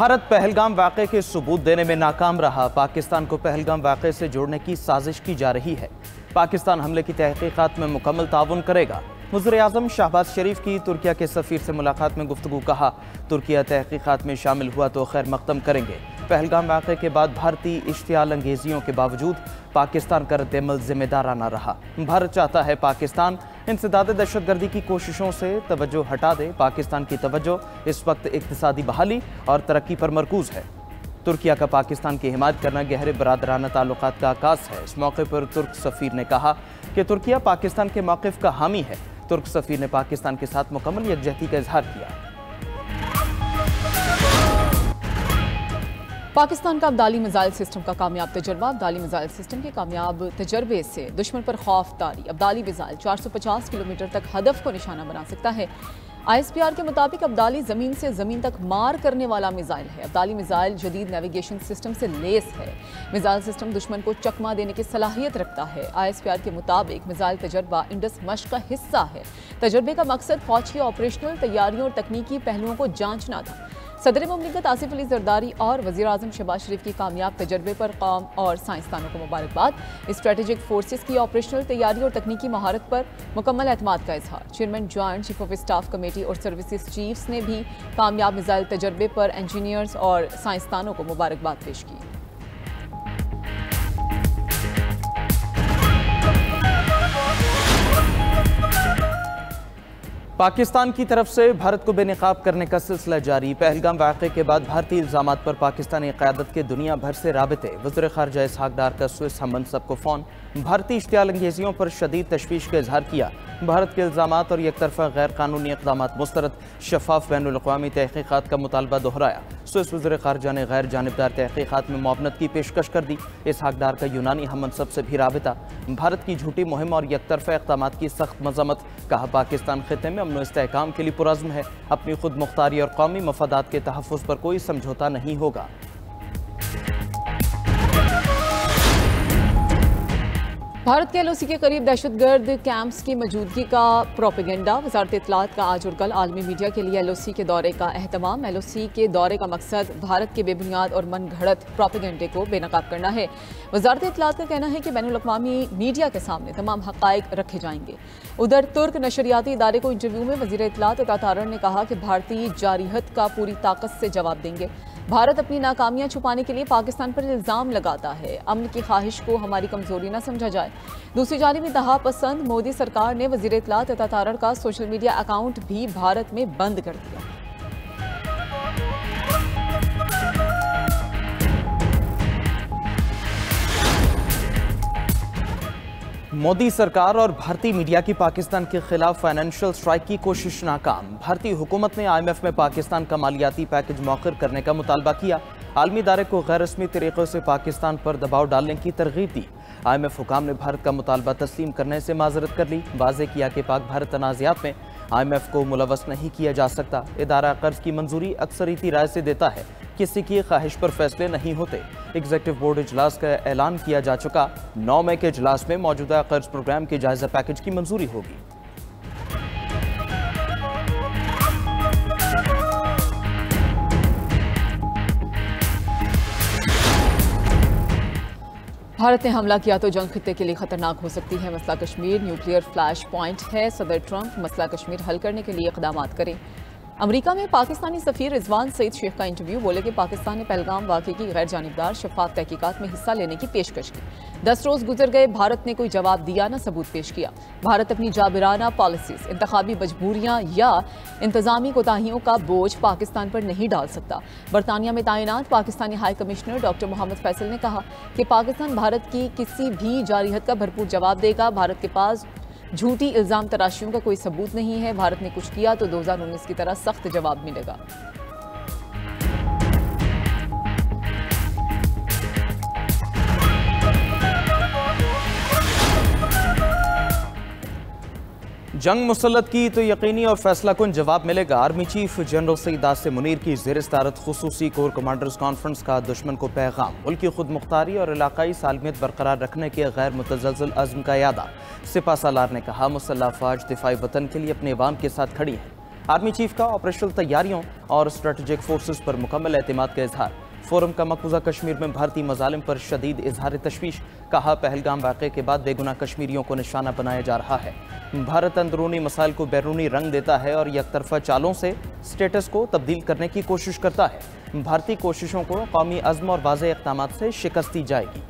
भारत पहलगाम वाक़े के सबूत देने में नाकाम रहा। पाकिस्तान को पहलगाम वाक़े से जोड़ने की साजिश की जा रही है। पाकिस्तान हमले की तहकीकात में मुकम्मल ताउन करेगा। वज़ीर-ए-आज़म शहबाज शरीफ की तुर्किया के सफ़ीर से मुलाकात में गुफ्तगू। कहा, तुर्किया तहकीकात में शामिल हुआ तो खैर मकदम करेंगे। पहलगाम वाक़े के बाद भारतीय इश्तियाल अंगेजियों के बावजूद पाकिस्तान का रद्द-ए-अमल ज़िम्मेदाराना रहा। भारत चाहता है पाकिस्तान इंसदाद दहशतगर्दी की कोशिशों से तवज्जो हटा दे। पाकिस्तान की तवज्जो इस वक्त इक़्तिसादी बहाली और तरक्की पर मरकूज़ है। तुर्किया का पाकिस्तान की हिमायत करना गहरे बरादराना ताल्लुकात का आकाश है। इस मौके पर तुर्क सफ़ीर ने कहा कि तुर्किया पाकिस्तान के मौक़िफ़ का हामी है। तुर्क सफ़ीर ने पाकिस्तान के साथ मुकम्मल यकजहती का इजहार किया। पाकिस्तान का अब्दाली मिसाइल सिस्टम का कामयाब तजर्बा। अब्दाली मिसाइल सिस्टम के कामयाब तजर्बे से दुश्मन पर खौफ तारी। अब्दाली मिसाइल 450 किलोमीटर तक हदफ को निशाना बना सकता है। ISPR के मुताबिक अब्दाली ज़मीन से ज़मीन तक मार करने वाला मिसाइल है। अब्दाली मिसाइल जदीद नेविगेशन सिस्टम से लेस है। मिसाइल सिस्टम दुश्मन को चकमा देने की सलाहियत रखता है। ISPR के मुताबिक मिसाइल तजर्बा इंडस मश्क का हिस्सा है। तजर्बे का मकसद फौज की ऑपरेशनल तैयारियों और तकनीकी पहलुओं को जांचना था। सदर मुमलिकत आसिफ अली जरदारी और वज़ीर-ए-आज़म शहबाज शरीफ की कामयाब तजर्बे पर कौम और साइंसदानों को मुबारकबाद। स्ट्रेटेजिक फोर्सेस की ऑपरेशनल तैयारी और तकनीकी महारत पर मुकम्मल एतमाद का इजहार। Chairman joint chief of staff committee और सर्विसेज चीफ्स ने भी कामयाब मिसाइल तजर्बे पर इंजीनियर्स और साइंसदानों को मुबारकबाद पेश की। पाकिस्तान की तरफ से भारत को बेनकाब करने का सिलसिला जारी। पहलगाम वाक़े के बाद भारतीय इल्ज़ामात पर पाकिस्तानी क़यादत के दुनिया भर से राबते। वज़ीर ख़ारजा इसहाक़ डार का स्विस हम मनसब को फ़ोन। भारतीय इश्तियाल अंगेजियों पर शदीद तशवीश का इजहार किया। भारत के इल्ज़ामात और एक तरफ़ा गैर कानूनी इक़दामात मुस्तरद। शफ़ाफ़ बैनुल-अक़वामी तहक़ीक़ात का मुतालबा दोहराया। स्विस वज़ीर ख़ारजा ने गैर जानिबदार तहक़ीक़ात में मुआवनत की पेशकश कर दी। इसहाक़ डार का यूनानी हम मनसब से भी राबिता। भारत की झूठी मुहिम और एक तरफ़ा इक़दामात की सख्त मज़म्मत। कहा, पाकिस्तान ख़ित्ते में अमन इस्तेहकाम के लिए पुरज़्म है। अपनी खुद मुख्तारी और कौमी मफादात के तहफ़्फ़ुज़ पर कोई समझौता नहीं होगा। भारत के LOC के करीब दहशतगर्द कैंप्स की मौजूदगी का प्रोपेगेंडा। वज़ारत इत्तलात का आज और कल आलमी मीडिया के लिए LOC के दौरे का अहतमाम। LOC के दौरे का मकसद भारत के बेबुनियाद और मन घड़त प्रोपेगेंडे को बेनकाब करना है। वज़ारत इत्तलात का कहना है कि बैनुल-अक़वामी मीडिया के सामने तमाम हक़ाइक़ रखे जाएंगे। उधर तुर्क नशरियाती इदारे को इंटरव्यू में वज़ीर इत्तलात अता तारड़ ने कहा कि भारतीय जारिहत का पूरी ताकत से जवाब देंगे। भारत अपनी नाकामियां छुपाने के लिए पाकिस्तान पर इल्ज़ाम लगाता है। अमन की ख्वाहिश को हमारी कमजोरी न समझा जाए। दूसरी जानिब इंतहा पसंद मोदी सरकार ने वज़ीर इत्तलात अता तारड़ का सोशल मीडिया अकाउंट भी भारत में बंद कर दिया। मोदी सरकार और भारतीय मीडिया की पाकिस्तान के खिलाफ फाइनेंशियल स्ट्राइक की कोशिश नाकाम। भारतीय हुकूमत ने IMF में पाकिस्तान का मालियाती पैकेज मौखर करने का मुतालबा किया। आलमी इदारे को गैर रस्मी तरीक़ों से पाकिस्तान पर दबाव डालने की तरगीब दी। IMF हुकाम ने भारत का मुतालबा तस्लीम करने से माजरत कर ली। वाज़े किया कि पाक भारत तनाज़ात में IMF को मुलवस नहीं किया जा सकता। इदारा कर्ज की मंजूरी अक्सरीती राय से देता है, किसी की ख्वाहिश पर फैसले नहीं होते। एग्जीक्यूटिव बोर्ड इजलास का ऐलान किया जा चुका। 9 मई के इजलास में मौजूदा कर्ज प्रोग्राम के जायजा पैकेज की मंजूरी होगी। भारत ने हमला किया तो जंग खित्ते के लिए खतरनाक हो सकती है। मसला कश्मीर न्यूक्लियर फ्लैश पॉइंट है। सदर ट्रंप मसला कश्मीर हल करने के लिए इक़दाम करें। अमेरिका में पाकिस्तानी सफ़ीर रिजवान सईद शेख का इंटरव्यू। बोले कि पाकिस्तान ने पहलगाम वाक़े की गैर जानिबदार शफ़ाफ़ तहकीकात में हिस्सा लेने की पेशकश की। 10 रोज़ गुजर गए, भारत ने कोई जवाब दिया न सबूत पेश किया। भारत अपनी जाबिराना पॉलिसीज़, इंतखाबी मजबूरियाँ या इंतज़ामी कोताहियों का बोझ पाकिस्तान पर नहीं डाल सकता। बरतानिया में तैनात Pakistani high commissioner doctor Mohammad Faisal ने कहा कि पाकिस्तान भारत की किसी भी जारिहत का भरपूर जवाब देगा। भारत के पास झूठी इल्ज़ाम तराशियों का कोई सबूत नहीं है। भारत ने कुछ किया तो 2019 की तरह सख्त जवाब मिलेगा। जंग मुसल्लत की तो यकीनी और फैसला कुन जवाब मिलेगा। Army chief general Syed Asim Munir की ज़ेर सदारत खुसूसी कोर कमांडर्स कॉन्फ्रेंस का दुश्मन को पैगाम। मुल्क की खुद मुख्तारी और इलाकाई सालमियत बरकरार रखने के गैर मुतज़लज़ल अज़्म का यादा। सिपा सालार ने कहा, मुसल्लह अफ़वाज दिफ़ाई वतन के लिए अपने अवाम के साथ खड़ी है। आर्मी चीफ का ऑपरेशनल तैयारियों और स्ट्रेटेजिक फोर्सेस पर मुकम्मल एतमाद का इजहार। फोरम का मकबूजा कश्मीर में भारतीय मजालिम पर शदीद इजहार तशवीश। कहा, पहलगाम वाक़े के बाद बेगुनाह कश्मीरियों को निशाना बनाया जा रहा है। भारत अंदरूनी मसाइल को बैरूनी रंग देता है और यकतरफा चालों से स्टेटस को तब्दील करने की कोशिश करता है। भारतीय कोशिशों को कौमी अज़्म और वाज़ेह इक़दामात से शिकस्त दी जाएगी।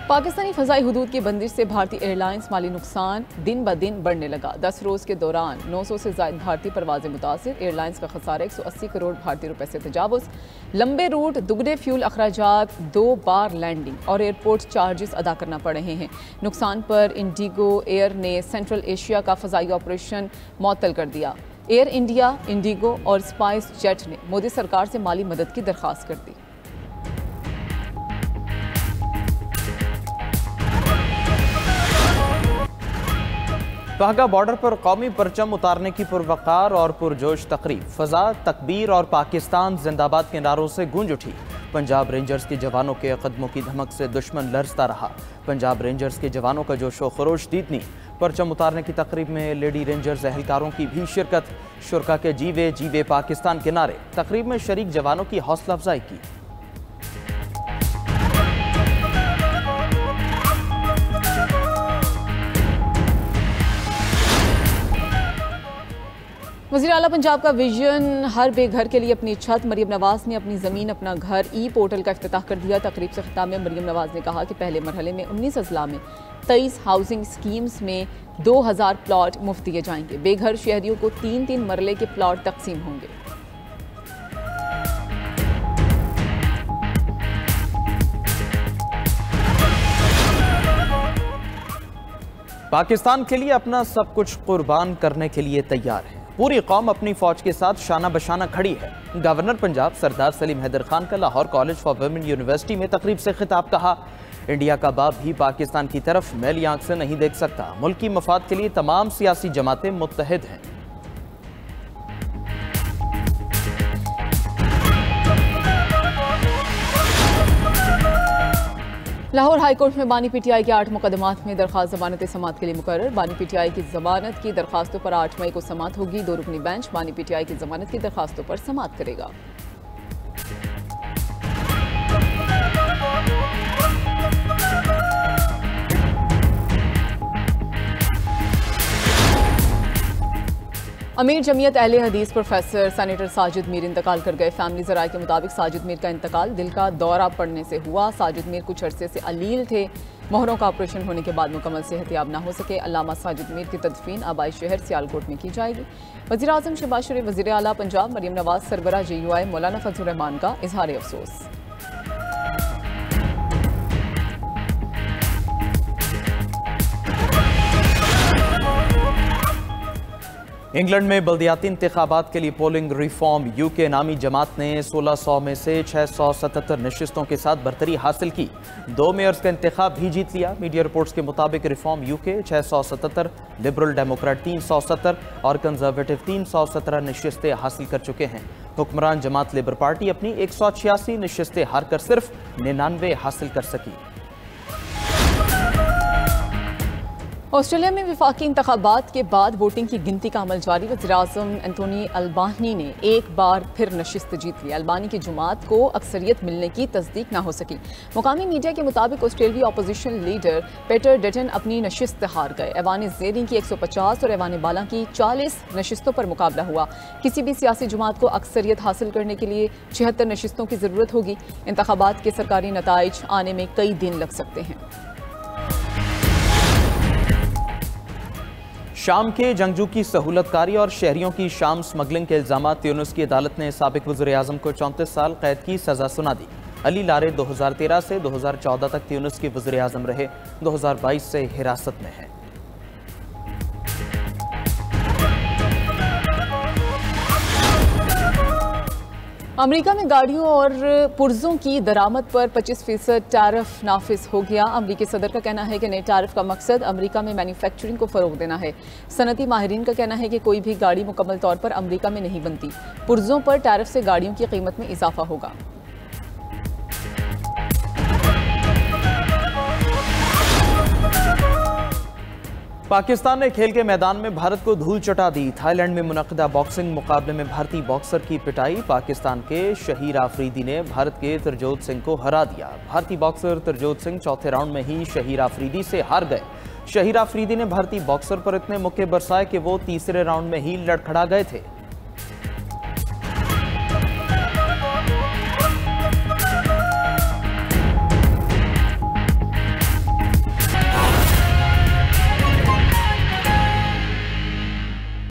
पाकिस्तानी फ़ज़ाई हुदूद की बंदिश से भारतीय एयरलाइंस माली नुकसान दिन ब दिन बढ़ने लगा। 10 रोज़ के दौरान 900 से ज़ायद भारतीय परवाज़ें मुतासिर। एयरलाइंस का खसारा 180 करोड़ भारतीय रुपए से तजावुज़। लंबे रूट, दुगने फ्यूल अखराजात, 2 बार लैंडिंग और एयरपोर्ट चार्जेस अदा करना पड़ रहे हैं। नुकसान पर इंडिगो एयर ने सेंट्रल एशिया का फ़ज़ाई ऑपरेशन मुअत्तल कर दिया। एयर इंडिया, इंडिगो और स्पाइस जेट ने मोदी सरकार से माली मदद की दरख्वास्त कर दी। वाघा बॉर्डर पर कौमी परचम उतारने की पुरवकार और पुरजोश तकरीब। फजा, तकबीर और पाकिस्तान जिंदाबाद के नारों से गूंज उठी। पंजाब रेंजर्स के जवानों के कदमों की धमक से दुश्मन लरजता रहा। पंजाब रेंजर्स के जवानों का जोशो खरोश दीदनी। परचम उतारने की तकरीब में लेडी रेंजर्स एहलकारों की भी शिरकत। शुरका के जीवे जीवे पाकिस्तान के नारे। तकरीब में शरीक जवानों की हौसला अफजाई की। वज़ीर आला पंजाब का विजन, हर बेघर के लिए अपनी छत। मरीम नवाज ने अपनी ज़मीन अपना घर ई पोर्टल का इफ्तिताह कर दिया। तकरीब से खिताब में मरीम नवाज ने कहा कि पहले मरहले में 19 अजला में 23 हाउसिंग स्कीम्स में 2000 प्लॉट मुफ्त दिए जाएंगे। बेघर शहरियों को 3-3 मरले के प्लॉट तकसीम होंगे। पाकिस्तान के लिए अपना सब कुछ कुर्बान करने के लिए तैयार है। पूरी कौम अपनी फौज के साथ शाना बशाना खड़ी है। गवर्नर पंजाब सरदार सलीम हैदर खान का Lahore college for women university में तकरीब से खिताब। कहा, इंडिया का बाप भी पाकिस्तान की तरफ मैली आंख से नहीं देख सकता। मुल्क की मफाद के लिए तमाम सियासी जमातें मुत्तहिद हैं। लाहौर हाईकोर्ट में बानी पीटीआई के 8 मुकदमात में दरख्वास्त जमानत समात के लिए मुकर्रर। बानी पीटीआई की जमानत की दरखास्तों पर 8 मई को समात होगी। 2 रुकनी बेंच बानी पीटीआई की जमानत की दरखास्तों पर समात करेगा। अमीर जमीयत अहले हदीस प्रोफेसर सेनेटर साजिद मीर इंतकाल कर गए। फैमिली ज़राए के मुताबिक साजिद मीर का इंतकाल दिल का दौरा पड़ने से हुआ। साजिद मीर कुछ अरसे से अलील थे। मोहरों का ऑपरेशन होने के बाद मुकम्मल सेहतियाब न हो सके। अल्लामा साजिद मीर की तदफीन आबाई शहर सियालकोट में की जाएगी। वज़ीर आज़म शहबाज शरीफ, वज़ीर आला पंजाब मरीम नवाज, सरबराह JUI मौलाना फजलुर रहमान का इजहार अफसोस। इंग्लैंड में बल्दियाती इंतखाबात के लिए पोलिंग रिफॉर्म यूके नामी जमात ने 1600 में से 677 नशिस्तों के साथ बरतरी हासिल की। 2 मेयर्स का इंतखाब भी जीत लिया। मीडिया रिपोर्ट्स के मुताबिक रिफॉर्म यूके 677, लिबरल डेमोक्रेट 370 और कंजर्वेटिव 317 नशिस्तें हासिल कर चुके हैं। हुक्मरान जमात लेबर पार्टी अपनी 186 नशिस्तें हारकर सिर्फ 99 हासिल कर सकी। ऑस्ट्रेलिया में वफाकी इंतखाबात के बाद वोटिंग की गिनती का अमल जारी। वज़ीर-ए-आज़म एंथोनी अल्बानी ने एक बार फिर नशिस्त जीत ली। अल्बानी की जुमात को अक्सरियत मिलने की तस्दीक न हो सकी। मुकामी मीडिया के मुताबिक ऑस्ट्रेलियाई अपोजिशन लीडर पीटर डटन अपनी नशिस्त हार गए। ऐवान ज़ेरी की 150 और ऐवान बाला की 40 नशिस्तों पर मुकाबला हुआ। किसी भी सियासी जुमात को अक्सरियत हासिल करने के लिए 76 नशिस्तों की ज़रूरत होगी। इंतखाबात के सरकारी नताइज आने में कई दिन लग सकते हैं। शाम के जंगजू की सहूलतकारी और शहरियों की शाम स्मगलिंग के इल्जामात यूनुस की अदालत ने साबिक वज़ीर-ए-आज़म को 34 साल कैद की सज़ा सुना दी। अली लारे 2013 से 2014 तक यूनुस के वज़ीर-ए-आज़म रहे। 2022 से हिरासत में है। अमेरिका में गाड़ियों और पुर्जों की दरामद पर 25% टैरिफ नाफिज हो गया। अमेरिकी सदर का कहना है कि नए टैरिफ का मकसद अमेरिका में मैन्युफैक्चरिंग को फ़रोग देना है। सनती माहिरीन का कहना है कि कोई भी गाड़ी मुकम्मल तौर पर अमेरिका में नहीं बनती। पुर्जों पर टैरिफ से गाड़ियों की कीमत में इजाफा होगा। पाकिस्तान ने खेल के मैदान में भारत को धूल चटा दी। थाईलैंड में मुनक़दा बॉक्सिंग मुकाबले में भारतीय बॉक्सर की पिटाई। पाकिस्तान के शहीर आफरीदी ने भारत के तरजोत सिंह को हरा दिया। भारतीय बॉक्सर तरजोत सिंह चौथे राउंड में ही शहीर आफरीदी से हार गए। शहीर आफरीदी ने भारतीय बॉक्सर पर इतने मुक्के बरसाए कि वो तीसरे राउंड में ही लड़खड़ा गए थे।